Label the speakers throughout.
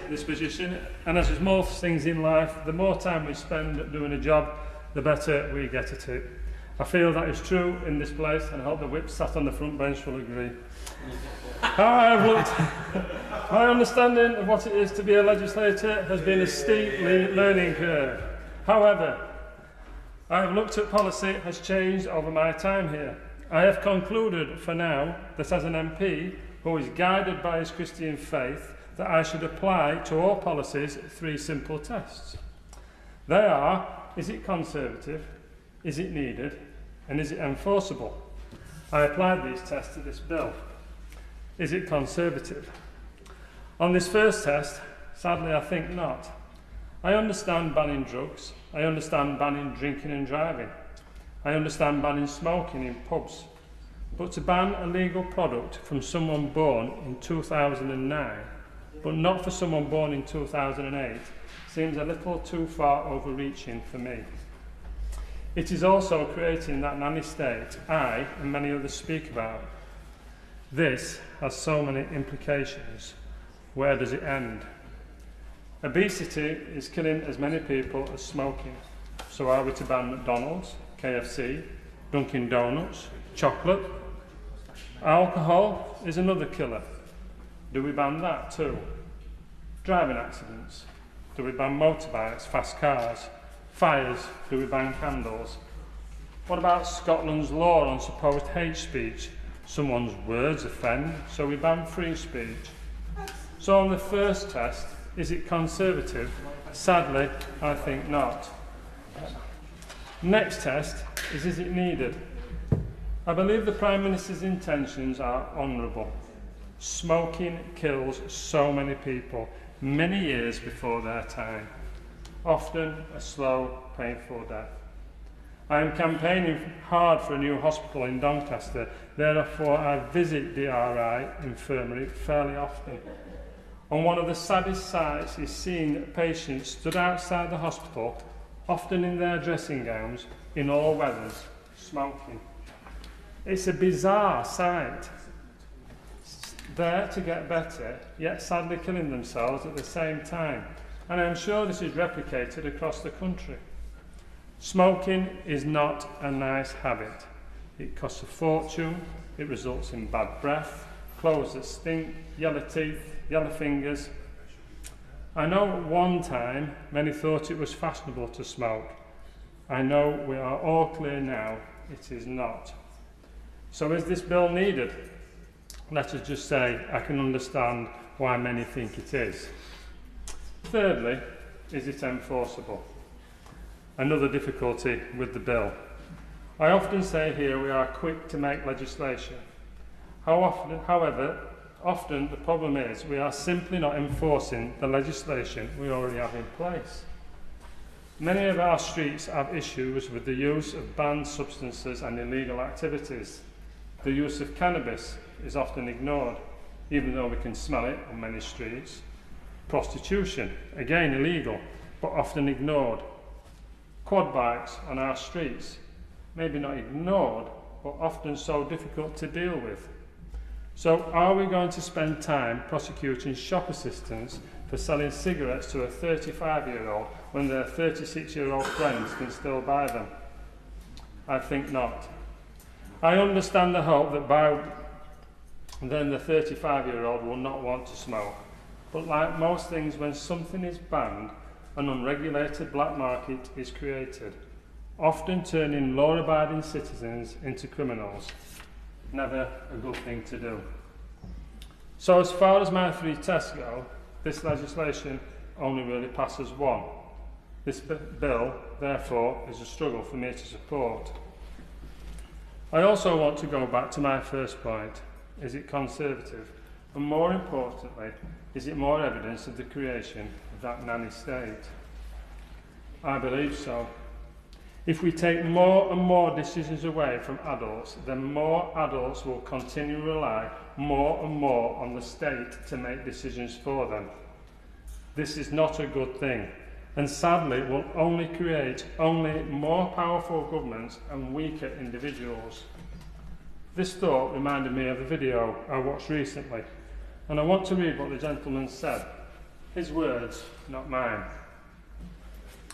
Speaker 1: This position, and as with most things in life, the more time we spend doing a job, the better we get at it. I feel that is true in this place, and I hope the whip sat on the front bench will agree. My understanding of what it is to be a legislator has been a steep learning curve. However, I have looked at policy has changed over my time here. I have concluded for now that as an MP who is guided by his Christian faith, that I should apply to all policies 3 simple tests. They are, is it conservative, is it needed, and is it enforceable? I applied these tests to this bill. Is it conservative? On this first test, sadly I think not. I understand banning drugs, I understand banning drinking and driving, I understand banning smoking in pubs, but to ban a legal product from someone born in 2009, but not for someone born in 2008, seems a little too far overreaching for me. It is also creating that nanny state I and many others speak about. This has so many implications. Where does it end? Obesity is killing as many people as smoking. So are we to ban McDonald's, KFC, Dunkin' Donuts, chocolate? Alcohol is another killer. Do we ban that too? Driving accidents. Do we ban motorbikes, fast cars? Fires. Do we ban candles? What about Scotland's law on supposed hate speech? Someone's words offend, so we ban free speech. So on the first test, is it conservative? Sadly, I think not. Next test is it needed? I believe the Prime Minister's intentions are honourable. Smoking kills so many people, many years before their time, often a slow, painful death. I am campaigning hard for a new hospital in Doncaster, therefore I visit DRI infirmary fairly often. And one of the saddest sights is seeing patients stood outside the hospital, often in their dressing gowns, in all weathers, smoking. It's a bizarre sight. There to get better, yet sadly killing themselves at the same time. And I'm sure this is replicated across the country. Smoking is not a nice habit. It costs a fortune, it results in bad breath, clothes that stink, yellow teeth, yellow fingers. I know at one time many thought it was fashionable to smoke. I know we are all clear now it is not. So is this bill needed? Let us just say I can understand why many think it is. Thirdly, is it enforceable? Another difficulty with the bill. I often say here we are quick to make legislation. However, often the problem is we are simply not enforcing the legislation we already have in place. Many of our streets have issues with the use of banned substances and illegal activities. The use of cannabis is often ignored, even though we can smell it on many streets. Prostitution, again illegal, but often ignored. Quad bikes on our streets, maybe not ignored, but often so difficult to deal with. So are we going to spend time prosecuting shop assistants for selling cigarettes to a 35-year-old when their 36-year-old friends can still buy them? I think not. I understand the hope that by then the 35-year-old will not want to smoke. But like most things, when something is banned, an unregulated black market is created, often turning law-abiding citizens into criminals. Never a good thing to do. So as far as my 3 tests go, this legislation only really passes 1. This bill, therefore, is a struggle for me to support. I also want to go back to my first point. Is it conservative? And more importantly, is it more evidence of the creation of that nanny state? I believe so. If we take more and more decisions away from adults, then more adults will continue to rely more and more on the state to make decisions for them. This is not a good thing, and sadly will only create more powerful governments and weaker individuals. This thought reminded me of a video I watched recently And I want to read what the gentleman said. His words, not mine.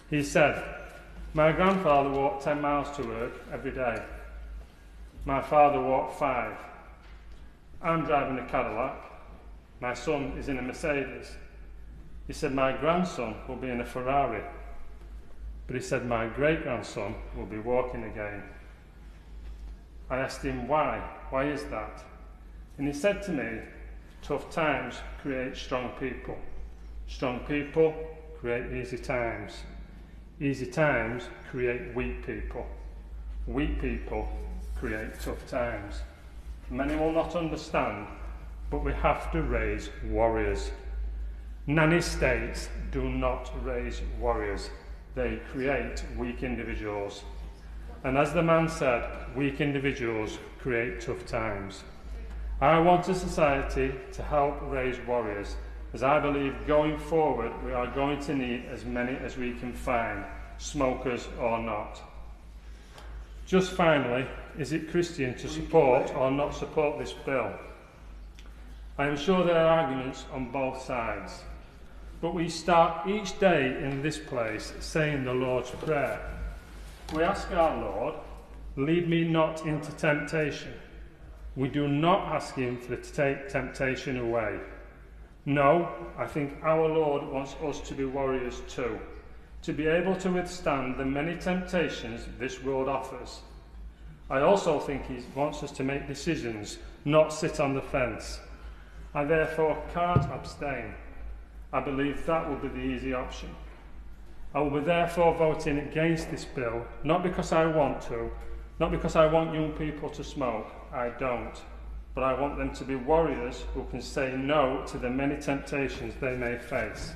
Speaker 1: He said, "My grandfather walked 10 miles to work every day. My father walked 5. I'm driving a Cadillac. My son is in a Mercedes." He said, "My grandson will be in a Ferrari." But he said, "My great-grandson will be walking again." I asked him why. Why is that? And he said to me, "Tough times create strong people. Strong people create easy times. Easy times create weak people. Weak people create tough times. Many will not understand, but we have to raise warriors. Nanny states do not raise warriors. They create weak individuals. And as the man said, weak individuals create tough times. I want a society to help raise warriors, as I believe going forward we are going to need as many as we can find, smokers or not. Just finally, is it Christian to support or not support this bill? I am sure there are arguments on both sides, but we start each day in this place saying the Lord's Prayer. We ask our Lord, "Lead me not into temptation." We do not ask him to take temptation away. No, I think our Lord wants us to be warriors too, to be able to withstand the many temptations this world offers. I also think he wants us to make decisions, not sit on the fence. I therefore can't abstain. I believe that will be the easy option. I will be therefore voting against this bill, not because I want to, not because I want young people to smoke, I don't, but I want them to be warriors who can say no to the many temptations they may face.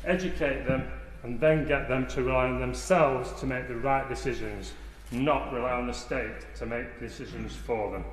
Speaker 1: Educate them and then get them to rely on themselves to make the right decisions, not rely on the state to make decisions for them.